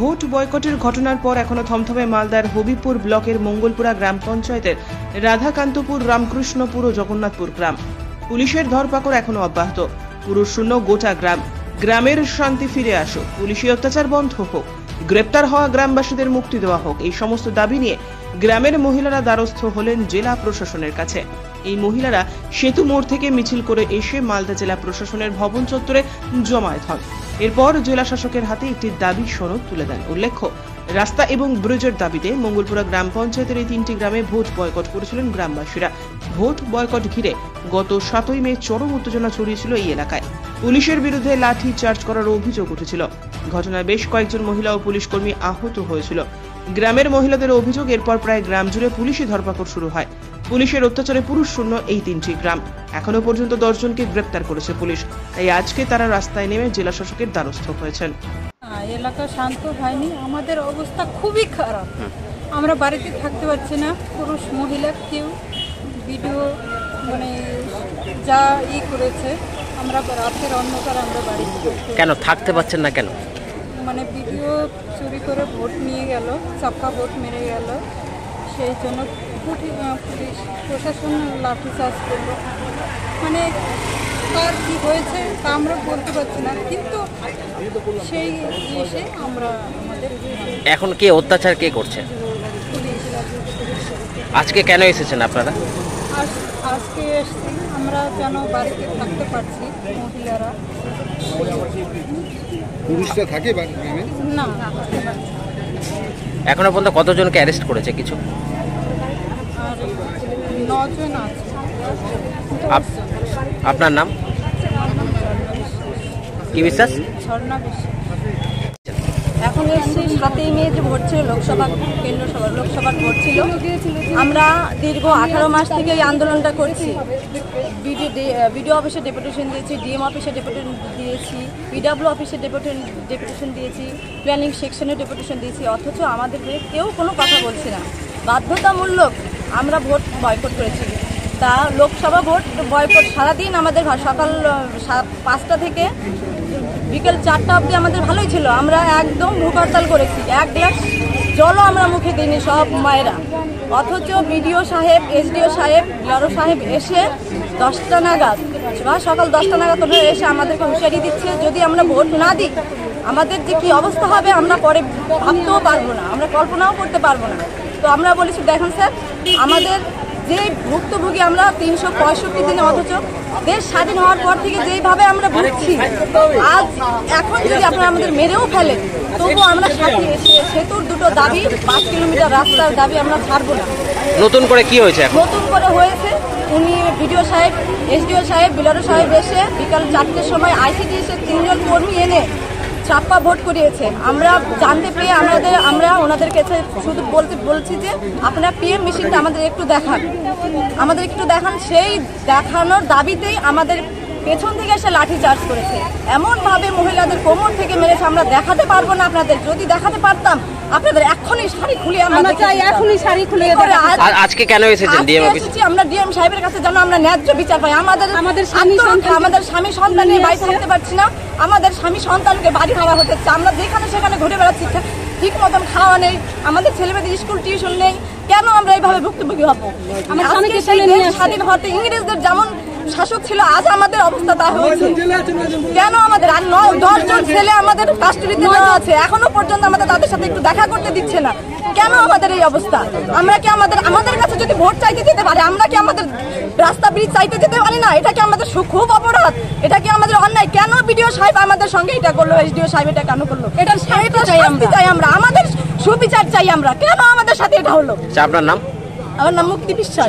Vote বয়কটের ঘটনার পর এখনো থমথমে মালদার হবিপুর ব্লকের মঙ্গলপুরা গ্রাম পঞ্চায়েতের রাধাকান্তপুর, রামকৃষ্ণপুর ও জগন্নাথপুর গ্রাম। পুলিশের ধরপাকড় এখনো অব্যাহত। পুরুষ শূন্য গোটা গ্রাম। গ্রামের শান্তি ফিরে আসুক, পুলিশি অত্যাচার বন্ধ হোক, গ্রেপ্তার হওয়া গ্রামবাসীদের মুক্তি দেওয়া হোক, এই সমস্ত দাবি নিয়ে গ্রামের মহিলারা দ্বারস্থ হলেন জেলা প্রশাসনের কাছে। এই মহিলারা সেতু মোড় থেকে মিছিল করে এসে মালদা জেলা প্রশাসনের ভবন চত্বরে জমায়েত হন। এরপর জেলা শাসকের হাতে একটি দাবি সনদ তুলে দেন। উল্লেখ্য, রাস্তা এবং ব্রিজের দাবিতে মঙ্গলপুরা গ্রাম পঞ্চায়েতের এই 3টি গ্রামে ভোট বয়কট করেছিলেন গ্রামবাসীরা। ভোট বয়কট ঘিরে গত 7ই মে চরম উত্তেজনা ছড়িয়েছিল এই এলাকায়। পুলিশের বিরুদ্ধে লাঠি চার্জ করার অভিযোগ উঠেছিল। ঘটনায় বেশ কয়েকজন মহিলা ও পুলিশ কর্মী আহত হয়েছিল। গ্রামের মহিলাদের অভিযোগ, এরপর প্রায় গ্রাম জুড়ে পুলিশি ধরপাকড় শুরু হয়। পুলিশের অত্যাচারে পুরুষ শূন্য এই 3টি গ্রাম। এখনো পর্যন্ত 10 জনকে গ্রেপ্তার করেছে পুলিশ। তাই আজকে তারা রাস্তায় নেমে জেলা শাসকের দ্বারস্থ হয়েছেন। এলাকা শান্ত হয়নি, আমাদের অবস্থা খুবই খারাপ। আমরা বাড়িতে থাকতে পারছি না, পুরুষ মহিলা কেউ ভিডিও যা করেছে, আমরা রাতের অন্ধকার আমরা বাড়িতে কেন থাকতে পারছেন না? কেন ভিডিও চুরি করে ভোট নিয়ে গেল, চাপা ভোট মেরে গেল, সেই জন্য পুলিশ প্রশাসন লাঠিচার্জ করলো। তার কি হয়েছে তা আমরা বলতে পারছি না, কিন্তু সেই এসে আমরা আমাদের এখন কে অত্যাচার কে করছে? আজকে কেন এসেছেন আপনারা? আজকে এসেছি আমরা যেন বাড়িতে থাকতে পারছি মহিলারা। পুলিশরা থাকে না, এখনো পর্যন্ত কতজনকে অ্যারেস্ট করেছে? কিছু আর 9 জন আছে। আপনার নাম কি? বিশ্বাস। এখন এসেছি 7ই মে যে ভোট ছিল, লোকসভা লোকসভার ভোট ছিল। আমরা দীর্ঘ 18 মাস থেকে এই আন্দোলনটা করছি। বিডিও অফিসে ডেপুটেশন দিয়েছি, ডিএম অফিসে ডেপুটেশন দিয়েছি, পিডব্লিউ অফিসে ডেপুটেশন দিয়েছি, প্ল্যানিং সেকশনে ডেপুটেশন দিয়েছি, অথচ আমাদের কেউ কোনো কথা বলছে না। বাধ্যতামূলক আমরা ভোট বয়কট করেছি। তা লোকসভা ভোট বয়কট সারাদিন আমাদের সকাল 5টা থেকে বিকেল 4টা অবধি আমাদের ভালোই ছিল। আমরা একদম ভুক হরতাল করেছি, 1 গ্লাস জলও আমরা মুখে দিইনি সব মায়েরা। অথচ বিডিও সাহেব, এসডিও সাহেব, বিআরও সাহেব এসে 10টা নাগাদ বা সকাল 10টা নাগাদ ওরা এসে আমাদেরকে হুঁশিয়ারি দিচ্ছে, যদি আমরা ভোট না দিই আমাদের যে কী অবস্থা হবে আমরা পরে ভাবতেও পারবো না, আমরা কল্পনাও করতে পারবো না। তো আমরা বলেছি, দেখেন স্যার, আমাদের যে ভুক্তভোগী আমরা 365 দিনে, অথচ দেশ স্বাধীন হওয়ার পর থেকে যেইভাবে আমরা ভুগছি, আজ এখন যদি আপনারা আমাদের মেরেও ফেলেন তবুও আমরা সেতুর 2টো দাবি, 5 কিলোমিটার রাস্তার দাবি আমরা ছাড়বো না। নতুন করে কি হয়েছে? নতুন করে হয়েছে, উনি বিডিও সাহেব, এসডিও সাহেব, বিআরও সাহেব এসে বিকাল 4টের সময় আইসিডি এসে 3 জন কর্মী এনে ছাপ্পা ভোট করিয়েছে। আমরা জানতে পেয়ে আমরা ওনাদের কাছে শুধু বলছি যে আপনারা পিএম মেশিনটা আমাদের একটু দেখান। সেই দেখানোর দাবিতেই আমাদের পেছন থেকে এসে লাঠি চার্জ করেছে, এমনভাবে মহিলাদের কোমর থেকে মেরেছে। আমরা দেখাতে পারবো না আপনাদের, যদি দেখাতে পারতাম আপনাদের এখনই শাড়ি খুলে আজকে কেন এসেছেন ডিএম অফিসে? আমরা ডিএম সাহেবের কাছে যেন আমরা ন্যায্য বিচার পাই। আমাদের স্বামী সন্তান নিয়ে বাড়ি থাকতে পারছি না, আমাদের স্বামী সন্তানকে বাড়ি খাওয়া হচ্ছে, আমরা যেখানে সেখানে ঘুরে বেড়াচ্ছি, ঠিক মতন খাওয়া নেই, আমাদের ছেলেমেয়েদের স্কুল টিউশন নেই। কেন আমরা এইভাবে ভুক্তভোগী হবো? স্বাধীন হতে ইংরেজদের যেমন শাসক ছিল, আজ আমাদের অবস্থা তা হয়েছে। কেন আমাদের আর 9-10 জন ছেলে আমাদের কাস্টডিতে দেওয়া আছে, এখনো পর্যন্ত আমাদের তাদের সাথে একটু দেখা করতে দিচ্ছে না? কেন আমাদের এই অবস্থা? আমরা কি আমাদের কাছে যদি ভোট চাইতে যেতে পারে, আমরা কি আমাদের রাস্তা ব্রিজ চাইতে যেতে পারি না? এটা কি আমাদের খুব অপরাধ? এটা কি আমাদের অন্যায়? কেন বিডিও সাহেব আমাদের সঙ্গে এটা করলো, এসডিও সাহেব এটা কেন করলো? এটা চাই আমরা, আমাদের সুবিচার চাই আমরা। কেন আমাদের সাথে এটা হলো? আপনার নাম? আমার নাম মুক্তি বিশ্বাস।